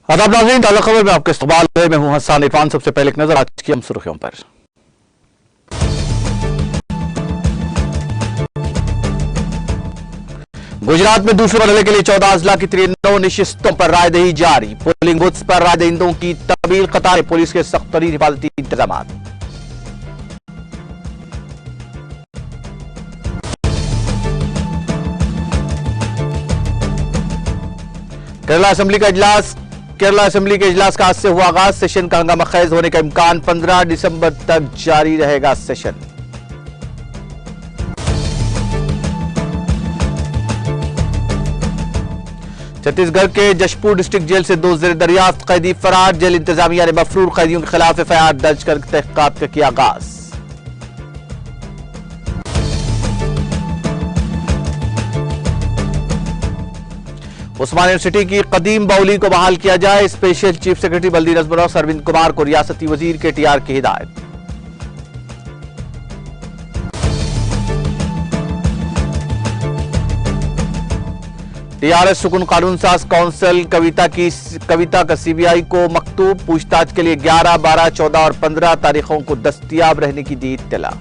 आदाब नाज़रीन, ताज़ा खबर में आपका इस्तकबाल है। मैं हूं हसन इरफान। सबसे पहले एक नजर आज की हम सुर्खियों पर। गुजरात में दूसरे मरहले के लिए 14 अजला की 93 नशिस्तों पर रायदही जारी। पोलिंग बूथ्स पर रायदहिंदों की तवील कतारें, पुलिस के सख्त तरीन हिफाजती इंतजाम। केरला असेंबली के इजलास का आज से हुआ आगाज। सेशन का हंगामा खेज होने का इम्कान। 15 दिसंबर तक जारी रहेगा सेशन। छत्तीसगढ़ के जशपुर डिस्ट्रिक्ट जेल से 2 जेर दरियाफ्त कैदी फरार। जेल इंतजामिया ने मफरूर कैदियों के खिलाफ एफआईआर दर्ज कर तहकीकात का किया आगाज। उस्मान यूनिवर्सिटी की कदीम बाउली को बहाल किया जाए। स्पेशल चीफ सेक्रेटरी बल्दी नजमुल हक अरविंद कुमार को रियासती वजीर के टीआर की हिदायत। टीआरएस सुकून कानून साज काउंसिल कविता का सीबीआई को मकतूब। पूछताछ के लिए 11, 12, 14 और 15 तारीखों को दस्तयाब रहने की दी इत्तला।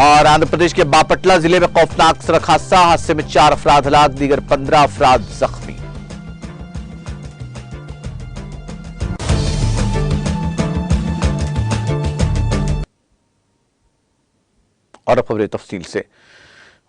और आंध्र प्रदेश के बापटला जिले में खौफनाक सड़क हादसे में 4 अफराद हलाक, दीगर 15 अफराद जख्मी। और अब खबरें तफसील से।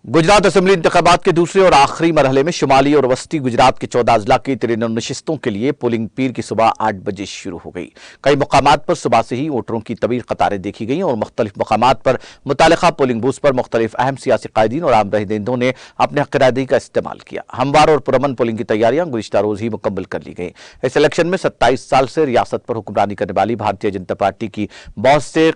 गुजरात असेंबली इंतखाबात के दूसरे और आखिरी मरहले में शुमाली और वस्ती गुजरात के 14 अजला की 93 नशिस्तों के लिए पोलिंग पीर की सुबह 8 बजे शुरू हो गई। कई मकामात पर सुबह से ही वोटरों की तवील कतारें देखी गई और मुख्तलिफ मकामात पर मुतालिका पोलिंग बूथ पर मुख्तलिफ अहम सियासी कायदीन और आम रहनुमाओं ने अपने हक रायदही का इस्तेमाल किया। हमवार और पुरअमन पोलिंग की तैयारियां गुज़िश्ता रोज ही मुकम्मल कर ली गई। इस इलेक्शन में 27 साल से रियासत पर हुक्मरानी करने वाली भारतीय जनता पार्टी की बहुत से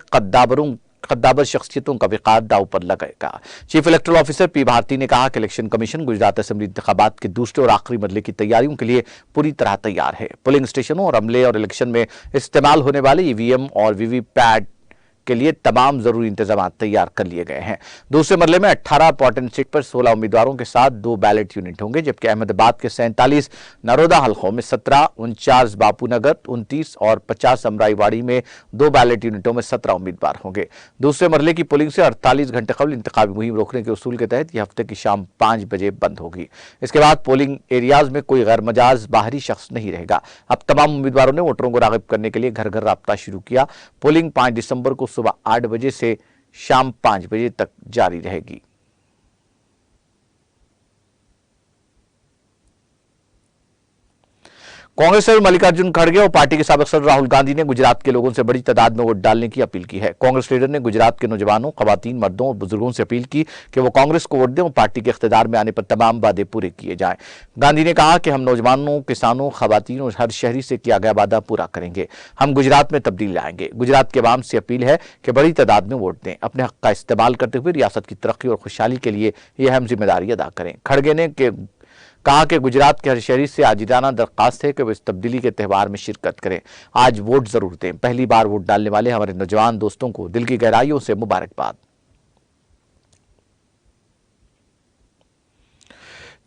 कद्दावर शख्सियतों का विकार दांव पर लगाएगा। Chief electoral officer P Bharti ने कहा कि इलेक्शन कमीशन गुजरात असेंबली इंतखाबात के दूसरे और आखिरी मरहले की तैयारियों के लिए पूरी तरह तैयार है। पोलिंग स्टेशनों और अमले और इलेक्शन में इस्तेमाल होने वाले ईवीएम और वीवीपैट के लिए तमाम जरूरी इंतजाम तैयार कर लिए गए हैं। दूसरे मरहले में 18 इंपॉर्टेंट सीट पर 16 उम्मीदवारों के साथ 2 बैलेट यूनिट होंगे, जबकि अहमदाबाद के 47 नरोदा हल्कों में 17, 49 बापूनगर 29 और 50 अमराईवाड़ी में 2 बैलेट यूनिटों में 17 उम्मीदवार होंगे। दूसरे मरहले की पोलिंग से 48 घंटे कबल इंतखाबी मुहिम रोकने के उसूल के तहत यह हफ्ते की शाम 5 बजे बंद होगी। इसके बाद पोलिंग एरियाज में कोई गैर मजाज बाहरी शख्स नहीं रहेगा। अब तमाम उम्मीदवारों ने वोटरों को राग़िब करने के लिए घर घर राब्ता शुरू किया। पोलिंग 5 दिसंबर को सुबह 8 बजे से शाम 5 बजे तक जारी रहेगी। कांग्रेस सदर मल्लिकार्जुन खड़गे और पार्टी के साबिक सदर राहुल गांधी ने गुजरात के लोगों से बड़ी तादाद में वोट डालने की अपील की है। कांग्रेस लीडर ने गुजरात के नौजवानों, खवातीन, मर्दों और बुजुर्गों से अपील की कि वो कांग्रेस को वोट दें और पार्टी के इख्तियार में आने पर तमाम वादे पूरे किए जाएं। गांधी ने कहा कि हम नौजवानों, किसानों, खवातीन और हर शहरी से किया गया वादा पूरा करेंगे। हम गुजरात में तब्दीली लाएंगे। गुजरात के अवाम से अपील है कि बड़ी तादाद में वोट दें। अपने हक का इस्तेमाल करते हुए रियासत की तरक्की और खुशहाली के लिए यह अहम जिम्मेदारी अदा करें। खड़गे ने कहा कि गुजरात के हर शहरी से आजिदाना दरख्वास्त है कि वो इस तब्दीली के त्यौहार में शिरकत करें। आज वोट जरूर दें। पहली बार वोट डालने वाले हमारे नौजवान दोस्तों को दिल की गहराइयों से मुबारकबाद।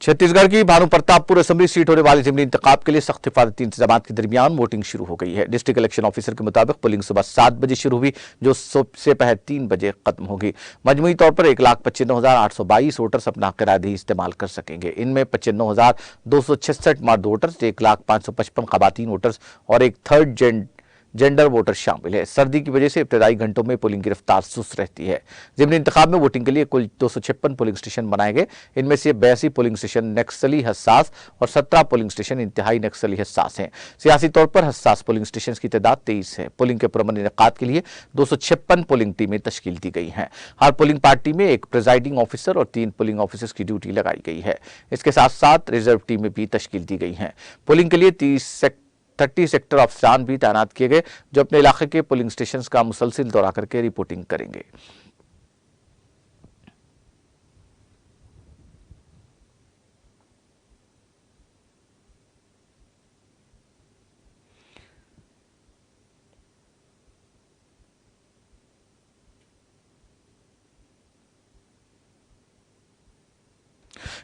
छत्तीसगढ़ की भानु प्रतापपुर असेंबली सीट होने वाली असेंबली इंतखाब के लिए सख्त हिफाजती इंतजाम के दरमियान वोटिंग शुरू हो गई है। डिस्ट्रिक्ट इलेक्शन ऑफिसर के मुताबिक पोलिंग सुबह 7 बजे शुरू हुई, जो से पहले 3 बजे खत्म होगी। मजमूई तौर पर 1,95,822 वोटर्स अपना हक रायदही इस्तेमाल कर सकेंगे। इनमें 95,266 मर्द वोटर्स, 1,05,55 खवातीन वोटर्स और एक थर्ड जेंडर वोटर शामिल है। सर्दी की वजह से इब्तदाई घंटों में पोलिंग की रफ्तार सुस्त रहती है। ज़िमनी इंतखाब में वोटिंग के लिए कुल 256 पोलिंग स्टेशन बनाए गए। इनमें से 82 पोलिंग स्टेशन नक्सली हसास और 17 पोलिंग स्टेशन इंतहाई नक्सली हसास हैं। सियासी तौर पर हसास पोलिंग स्टेशन की तादाद 23 है। पोलिंग के पुरअमन इनेकाद के लिए 256 पोलिंग टीमें तश्कील दी गई हैं। हर पोलिंग पार्टी में एक प्रिजाइडिंग ऑफिसर और 3 पोलिंग ऑफिसर्स की ड्यूटी लगाई गई है। इसके साथ साथ रिजर्व टीमें भी तश्कील दी गई हैं। पोलिंग के लिए 30 सेक्टर अफसरान भी तैनात किए गए, जो अपने इलाके के पोलिंग स्टेशन का मुसलसिल दौरा करके रिपोर्टिंग करेंगे।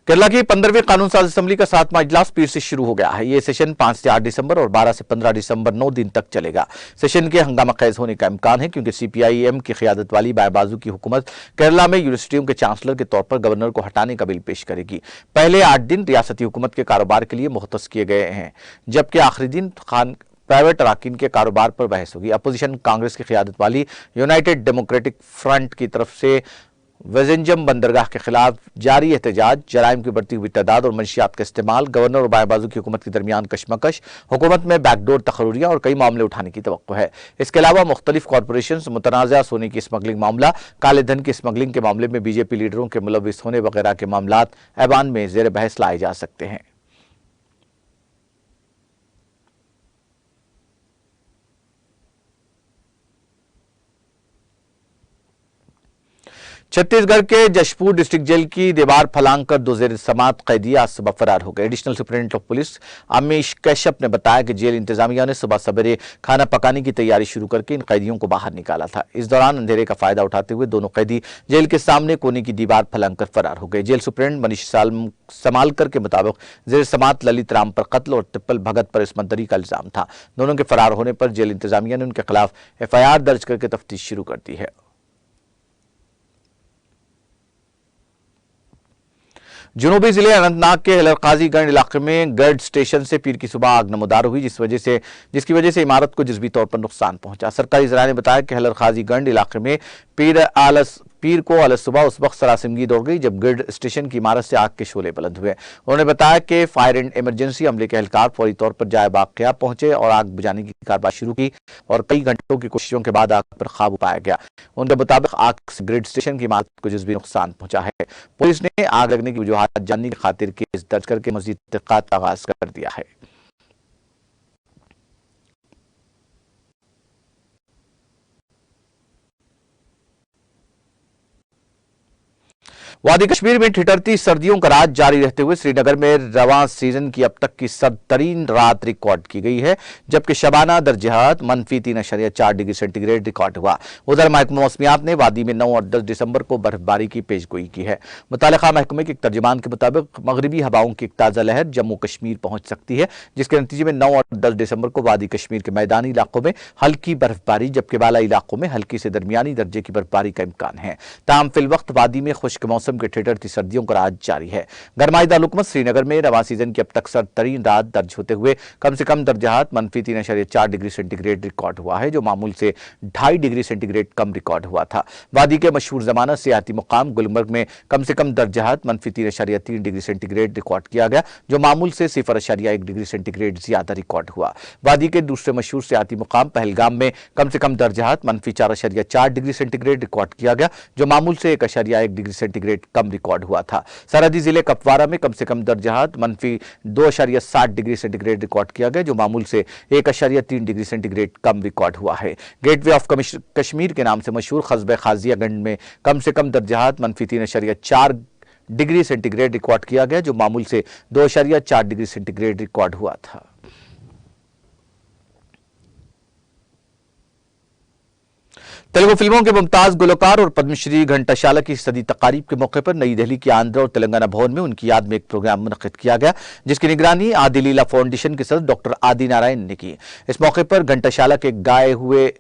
केरला की 15वीं कानून साज असेंबली का 7वां इजलास पीर से शुरू हो गया है। ये सेशन 5 से 8 दिसंबर और 12 से 15 दिसंबर 9 दिन तक चलेगा। सेशन के हंगामा खेज होने का इम्कान है, क्योंकि सीपीआईएम की क़यादत वाली बाएं बाजू की हुकूमत केरला में यूनिवर्सिटियों के चांसलर के तौर पर गवर्नर को हटाने का बिल पेश करेगी। पहले 8 दिन रियासती हुकूमत के कारोबार के लिए मुख्तस किए गए हैं, जबकि आखिरी दिन प्राइवेट अराकीन के कारोबार पर बहस होगी। अपोजिशन कांग्रेस की क़यादत वाली यूनाइटेड डेमोक्रेटिक फ्रंट की तरफ से वेजिंजम बंदरगाह के खिलाफ जारी एहतजाज, जराइम की बढ़ती हुई तादाद और मंशियात का इस्तेमाल, गवर्नर और बाएं बाजू की हुकूमत के दरमियान कशमकश, हुकूमत में बैकडोर तकर्रियां और कई मामले उठाने की तवक्को है। इसके अलावा मुख्तलिफ कॉरपोरेशन, मुतनाज़ा सोने की स्मगलिंग मामला, काले धन की स्मगलिंग के मामले में बीजेपी लीडरों के मुलविस होने वगैरह के मामलात ऐवान में जेर बहस लाए जा सकते हैं। छत्तीसगढ़ के जशपुर डिस्ट्रिक्ट जेल की दीवार फलांग कर 2 जेर समात कैदी आज सुबह फरार हो गए। Additional superintendent of police Amish Kashyap ने बताया कि जेल इंतजामिया ने सुबह सवेरे खाना पकाने की तैयारी शुरू करके इन कैदियों को बाहर निकाला था। इस दौरान अंधेरे का फायदा उठाते हुए दोनों कैदी जेल के सामने कोने की दीवार फलांग कर फरार हो गए। जेल सुप्रिंटेंडेंट मनीष समालकर के मुताबिक जेर समात ललित राम पर कत्ल और ट्रिपल भगत पर इस्मतदरी का इल्जाम था। दोनों के फरार होने पर जेल इंतजामिया ने उनके खिलाफ FIR दर्ज करके तफ्तीश शुरू कर दी है। जनूबी जिले अनंतनाग के हलरकाजीगंज इलाके में गर्ड स्टेशन से पीर की सुबह आग नमदार हुई, जिसकी वजह से इमारत को जज्बी तौर पर नुकसान पहुंचा। सरकारी ज़राए ने बताया कि हलरकाजीगंज इलाके में पीर को अलस सुबह उस वक्त सरासिमगी दौड़ गई जब गर्ड स्टेशन की इमारत से आग के शोले बुलंद हुए। उन्होंने बताया कि फायर एंड इमरजेंसी अमले के एहलकार फौरी तौर पर जाए वाक़या पहुंचे और आग बुझाने की कार्रवाई शुरू की और कई घंटों की कोशिशों के बाद आग पर काबू पाया गया। उनके मुताबिक आग से ग्रिड स्टेशन की इमारत को जज्बी नुकसान पहुंचा है। पुलिस ने आग लगने की वजूहात जानने की खातिर केस दर्ज करके मजीद तहक़ीक़ात का आगाज कर दिया है। वादी कश्मीर में ठिठुरती सर्दियों का राज जारी रहते हुए श्रीनगर में रवां सीजन की अब तक की सर्दतरीन रात रिकॉर्ड की गई है, जबकि शबाना दर्जात -3.4 डिग्री सेंटीग्रेड रिकॉर्ड हुआ। उधर महकमा मौसमियात ने वादी में 9 और 10 दिसंबर को बर्फबारी की पेशगोई की है। मुतालिका महकमे के एक तर्जुमान के मुताबिक मगरबी हवाओं की एक ताज़ा लहर जम्मू कश्मीर पहुंच सकती है, जिसके नतीजे में 9 और 10 दिसंबर को वादी कश्मीर के मैदानी इलाकों में हल्की बर्फबारी, जबकि बाला इलाकों में हल्की से दरमियानी दर्जे की बर्फबारी का इम्कान है। ताहम फिल वक्त वादी में खुश्क मौसम के ठिठुरती सर्दियों का राज जारी है। गरमाई दारुकमत श्रीनगर में रवां सीजन की अब तक सर्दतरीन रात दर्ज होते हुए कम से कम दर्जात -3.4 डिग्री सेंटीग्रेड रिकॉर्ड हुआ है, जो मामूल से 2.5 डिग्री सेंटीग्रेड कम रिकॉर्ड हुआ था। वादी के मशहूर जमाना सियाती मुकाम गुलमर्ग में कम से कम दर्जात -3.3 डिग्री सेंटीग्रेड रिकॉर्ड किया गया, जो मामूल से 0.1 डिग्री सेंटीग्रेड ज्यादा रिकॉर्ड हुआ। वादी के दूसरे मशहूर सियाती मुकाम पहलगाम में कम से कम दर्जात -4.4 डिग्री सेंटीग्रेड रिकॉर्ड किया गया, जो मामूल से 1.1 डिग्री सेंटीग्रेड कम रिकॉर्ड हुआ था। सरहदी जिले कपवारा में कम से कम दर्जात -2.7 डिग्री सेंटीग्रेड रिकॉर्ड किया गया, जो मामूल से 1.3 डिग्री सेंटीग्रेड कम रिकॉर्ड हुआ है। गेटवे ऑफ कश्मीर के नाम से मशहूर कस्बे खाजियागंज में कम से कम दर्जात -3.4 डिग्री सेंटीग्रेड रिकॉर्ड किया गया, जो मामूल से 2.4 डिग्री सेंटीग्रेड रिकॉर्ड हुआ था। तेलुगु फिल्मों के मुमताज गुलकार और पद्मश्री घंटाशाला की सदी तकारीब के मौके पर नई दिल्ली के आंध्र और तेलंगाना भवन में उनकी याद में एक प्रोग्राम मुनक्किद किया गया, जिसकी निगरानी आदि लीला फाउंडेशन के सदस्य डॉक्टर आदि नारायण ने की। इस मौके पर घंटाशाला के गाए हुए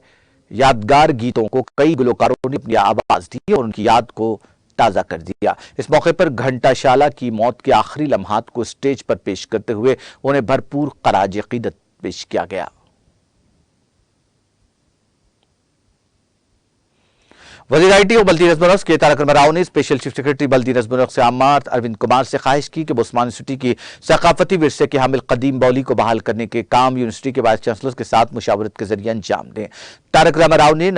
यादगार गीतों को कई गुलकारों ने अपनी आवाज दी और उनकी याद को ताज़ा कर दिया। इस मौके पर घंटाशाला की मौत के आखिरी लम्हात को स्टेज पर पेश करते हुए उन्हें भरपूर ख़राज अक़ीदत पेश किया गया। वज़ीर IT और बल्दी नज़्म के तारक राव ने स्पेशल चीफ सेक्रेटरी बल्दी नज़्म से आमार अरविंद कुमार से ख्वाहिश की कि वो उस्मानी यूनिवर्सिटी की सकाफती विरसे के हामिल कदीम बौली को बहाल करने के काम यूनिवर्सिटी के वाइस चांसलर के साथ मुशावरत के जरिए अंजाम दें। तारक राव ने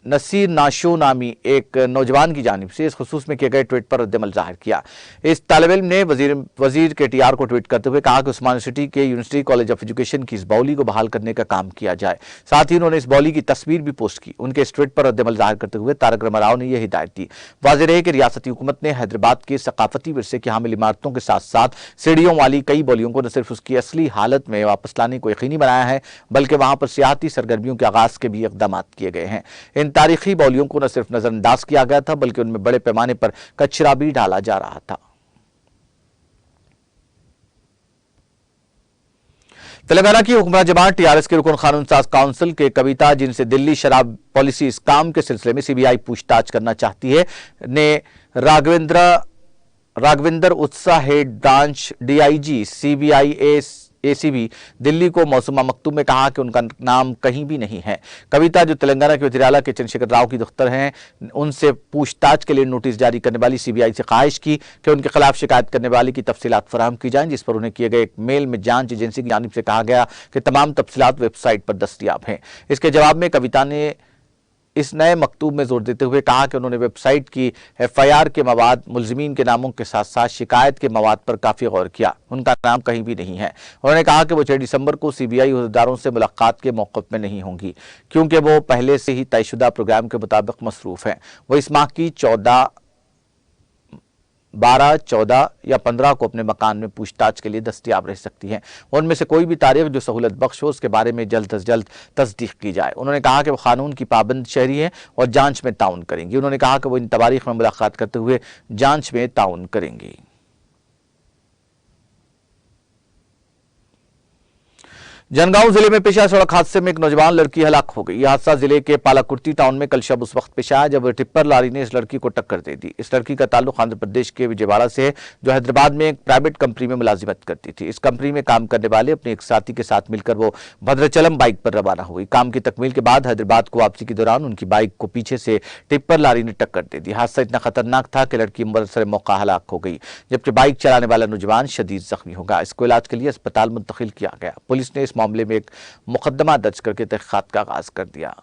नसीर नाशो नामी एक नौजवान की जानिब से इस खुसूस में किए गए ट्वीट पर रद्दमल जाहिर किया। इस तालिब इल्म ने वजीर KTR को ट्वीट करते हुए कहा कि उस्मान यूनिवर्सिटी के यूनिवर्सिटी कॉलेज ऑफ एजुकेशन की इस बाउली को बहाल करने का काम किया जाए। साथ ही उन्होंने इस बाउली की तस्वीर भी पोस्ट की। उनके इस ट्वीट पर रद्दमल जाहिर करते हुए तारक रामाराव ने यह हिदायत दी। वाज़ेह रहे कि रियासती हुकूमत ने हैदराबाद के सकाफती विरसे की हामिल इमारतों के साथ साथ सीढ़ियों वाली कई बाउलियों को न सिर्फ उसकी असली हालत में वापस लाने को यकीनी बनाया है, बल्कि वहां पर सियाहती सरगर्मियों के आगाज के भी इकदाम किए गए हैं। इन तारीखी बाउलियों को न सिर्फ नजरअंदाज किया गया था, बल्कि उनमें बड़े पैमाने पर कचरा भी डाला जा रहा था। तेलंगाना की हुक्मरान जमात TRS के रुकन कानून साज काउंसिल के कविता, जिनसे दिल्ली शराब पॉलिसी स्कैम के सिलसिले में CBI पूछताछ करना चाहती है, ने राघवेंद्र उत्साह head branch DIG CBI ACB Delhi को मौसूमा मकतूब में कहा कि उनका नाम कहीं भी नहीं है। कविता, जो तेलंगाना के वज़ीर आला के चंद्रशेखर राव की दफ्तर हैं, उनसे पूछताछ के लिए नोटिस जारी करने वाली CBI से ख्वाहिश की कि उनके खिलाफ शिकायत करने वाले की तफसीलात फराहम की जाएं, जिस पर उन्हें किए गए एक मेल में जांच एजेंसी की जानिब से कहा गया कि तमाम तफसीलात वेबसाइट पर दस्तयाब हैं। इसके जवाब में कविता ने इस नए मकतूब में जोर देते हुए कहा कि उन्होंने वेबसाइट की FIR के मवाद, मुलजिमीन के नामों के साथ साथ शिकायत के मवाद पर काफी गौर किया। उनका नाम कहीं भी नहीं है। उन्होंने कहा कि वो 6 दिसंबर को CBI उहदेदारों से मुलाकात के मौक़िफ़ में नहीं होंगी, क्योंकि वो पहले से ही तयशुदा प्रोग्राम के मुताबिक मसरूफ हैं। वो इस माह की 12, 14 या 15 को अपने मकान में पूछताछ के लिए दस्तयाब रह सकती हैं। उनमें से कोई भी तारीख जो सहूलत बख्श हो, उसके बारे में जल्द अज जल्द तस्दीक की जाए। उन्होंने कहा कि वो कानून की पाबंद शहरी हैं और जांच में ताउन करेंगी। उन्होंने कहा कि वो इन तारीख में मुलाकात करते हुए जांच में ताउन करेंगी। जनगांव जिले में पेश आए सड़क हादसे में एक नौजवान लड़की हलाक हो गई। यह हादसा जिले के पालाकुर्ती टाउन में कल शब उस वक्त पेश आया जब टिप्पर लारी ने इस लड़की को टक्कर दे दी। इस लड़की का ताल्लुक आंध्र प्रदेश के विजयवाड़ा से है, जो हैदराबाद में एक प्राइवेट कंपनी में मुलाजिमत करती थी। इस कंपनी में काम करने वाले अपने एक साथी के साथ मिलकर वो भद्राचलम बाइक पर रवाना हुई। काम की तकमील के बाद हैदराबाद को वापसी के दौरान उनकी बाइक को पीछे से टिप्पर लारी ने टक्कर दे दी। हादसा इतना खतरनाक था कि लड़की बरसर मौका हलाक हो गई, जबकि बाइक चलाने वाला नौजवान शदीद जख्मी होगा। इसको इलाज के लिए अस्पताल मुंतकिल किया गया। पुलिस ने इस मामले में एक मुकदमा दर्ज करके तहकीकात का आगाज कर दिया।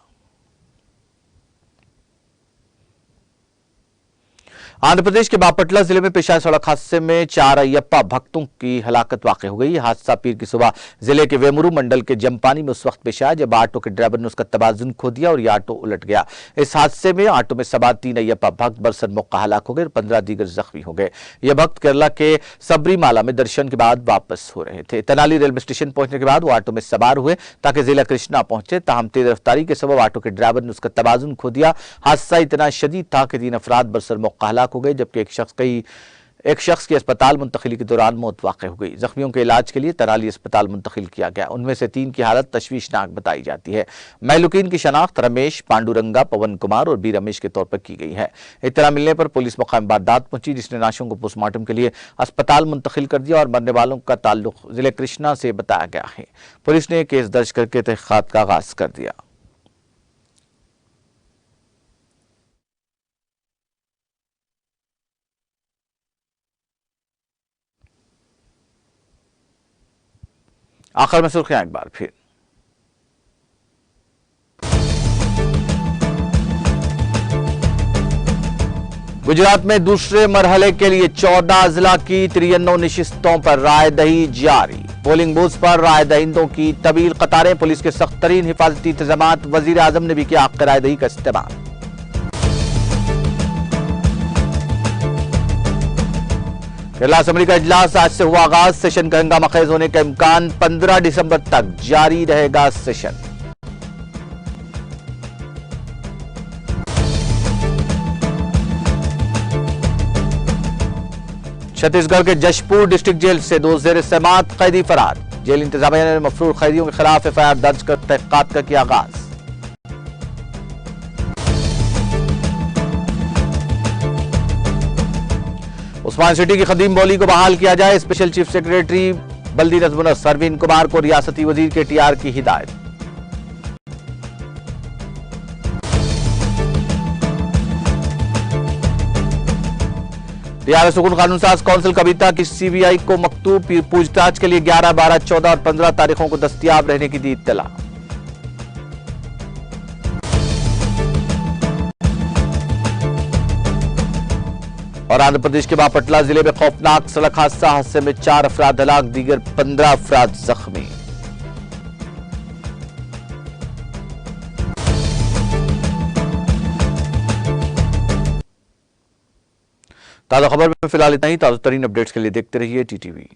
आंध्र प्रदेश के बापटला जिले में पेश आए सड़क हादसे में 4 अय्यप्पा भक्तों की हलाकत वाक़ हो गई। हादसा पीर की सुबह जिले के वेमुरू मंडल के जमपानी में उस वक्त पेश आया जब ऑटो के ड्राइवर ने उसका तवाजुन खो दिया और यह ऑटो उलट गया। इस हादसे में ऑटो में सवार 3 अय्यप्पा भक्त बरसर मौका हलाक हो गए और 15 दीगर जख्मी हो गए। ये भक्त केरला के सबरीमाला में दर्शन के बाद वापस हो रहे थे। तेनाली रेलवे स्टेशन पहुंचने के बाद वो ऑटो में सवार हुए ताकि जिला कृष्णा पहुंचे, ताहम तेज रफ्तारी के सबब ऑटो के ड्राइवर ने उसका तवाजुन खो दिया। हादसा इतना शदीद था कि 3 अफराद बरसर मौका हलाक हो गए, जबकि एक शख्स की अस्पताल मुंतकिली के दौरान मौत वाक़ हो गई। जख्मियों के इलाज के लिए तनाली अस्पताल मुंतकिल किया गया। उनमें से 3 की हालत तशवीशनाक बताई जाती है। महलूकीन की शनाख्त रमेश, पांडुरंगा, पवन कुमार और बी रमेश के तौर पर की गई है। इत्तला मिलने पर पुलिस मकाम बारदात पहुंची, जिसने लाशों को पोस्टमार्टम के लिए अस्पताल मुंतकिल कर दिया और मरने वालों का ताल्लुक जिले कृष्णा से बताया गया है। पुलिस ने केस दर्ज करके तहकीकात का आगाज कर दिया। आखिर में सुर्खियां एक बार फिर। गुजरात में दूसरे मरहले के लिए 14 जिला की 93 नशिस्तों पर रायदही जारी। पोलिंग बूथ पर राय दहिंदों की तवील कतारें, पुलिस के सख्त तरीन हिफाजती इंतजामात। वजीर आजम ने भी किया हक रायदही का इस्तेमाल। केरला असेंबली का इजलास आज से हुआ आगाज। सेशन का हंगामा खेज होने का इम्कान। 15 दिसंबर तक जारी रहेगा सेशन। छत्तीसगढ़ के जशपुर डिस्ट्रिक्ट जेल से 2 ज़ेर समाअत कैदी फरार। जेल इंतजामिया ने मफरूर कैदियों के खिलाफ FIR दर्ज कर तहकीकात का किया आगाज। उस्मान सिटी की खदीम बौली को बहाल किया जाए। स्पेशल चीफ सेक्रेटरी बल्दी नजमुन सरवीन कुमार को रियासती वजीर KTR की हिदायत। TRS हुकुम कानून साज काउंसिल कविता की CBI को मकतूब पूछताछ के लिए 11, 12, 14 और 15 तारीखों को दस्तयाब रहने की दी इत्तला। और आंध्र प्रदेश के बापटला जिले में खौफनाक सड़क हादसे में 4 अफराद हलाक, दीगर 15 अफराद जख्मी। ताजा खबर में फिलहाल इतना ही। ताजा तरीन अपडेट्स के लिए देखते रहिए टीटीवी।